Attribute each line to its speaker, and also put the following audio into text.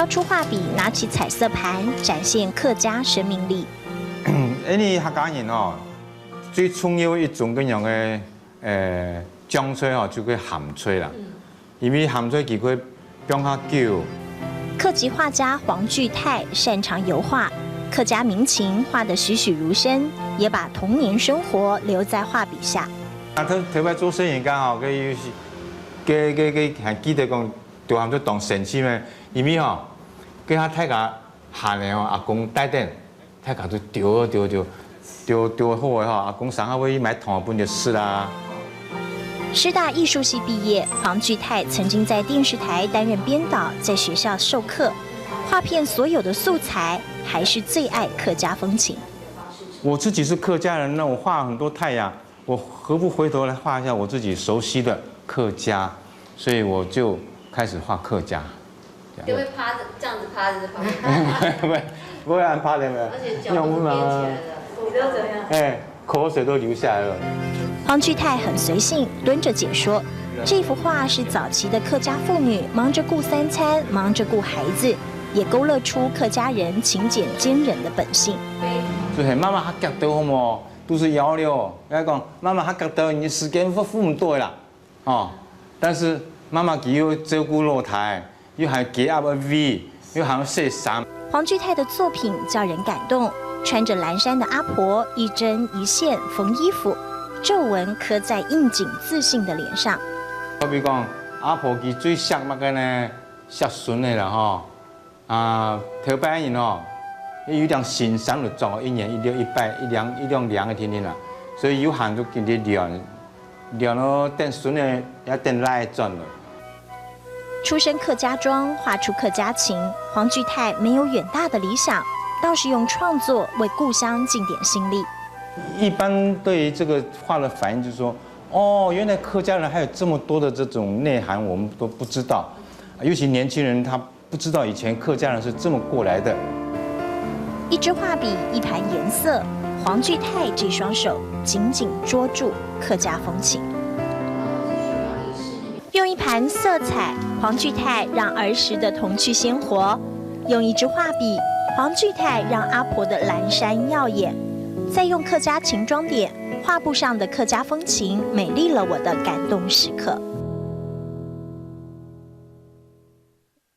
Speaker 1: 挑出画笔，拿起彩色盘，展现客家生命力。
Speaker 2: 因为客家人哦，最重要一种咁样嘅江吹哦，就叫鹹吹啦。因為鹹吹佢會變下久。
Speaker 1: 客籍画家黃巨泰擅長油畫，客家民情畫得栩栩如生，也把童年生活留在畫筆下。
Speaker 2: 特別做攝影家哦，佢還記得講，對鹹吹當神仙咩？因為哦，佢下太家下年哦，阿公帶電，太家都丟好嘅吼，阿公上下會買銅本就試啦。
Speaker 1: 師大藝術系畢業，黃巨泰曾經在電視台擔任編導，在學校授課。畫片所有的素材，還是最愛客家風情。
Speaker 2: 我自己是客家人，那我畫很多太陽，我何不回頭來畫一下我自己熟悉的客家？所以我就開始畫客家。
Speaker 3: 就會趴着，這樣子趴着畫。
Speaker 2: 不會按趴的沒有？
Speaker 3: 而且腳都踮起來了，你都怎樣？
Speaker 2: 哎，口水都流下來了。
Speaker 1: 黃巨泰很隨性，蹲着解說。這幅畫是早期的客家婦女忙着顧三餐，忙着顧孩子，也勾勒出客家人勤儉堅忍的本性。
Speaker 2: 就係媽媽客家到好冇，都是要了。人家講媽媽客家到，你時間父母多啦，哦。但是媽媽佢要照顧老太，又還給阿個 V， 又還要洗衫。
Speaker 1: 黃巨泰的作品叫人感動，穿着藍衫的阿婆一針一線縫衣服，皺紋刻在應景自信的臉上。
Speaker 2: 好比講阿婆佢最錫乜嘅呢？錫孫嘅啦吼，頭擺人哦，有點欣賞就做，一年一兩嘅天天啦，所以有閒就跟佢聊咯，等孫嘅也等來轉了。
Speaker 1: 出身客家莊，畫出客家情。黃巨泰沒有遠大的理想，倒是用創作為故鄉盡點心力。
Speaker 2: 一般對於這個畫的反應就是說，哦，原來客家人還有這麼多的這種內涵，我們都不知道。尤其年輕人，他不知道以前客家人是這麼過來的。
Speaker 1: 一支畫筆，一盤顏色，黃巨泰這雙手緊緊捉住客家風情。用一盤色彩，黃巨泰讓兒時的童趣鮮活；用一支畫筆，黃巨泰讓阿婆的藍衫耀眼；再用客家情裝點，畫布上的客家風情美麗了我的感動時刻。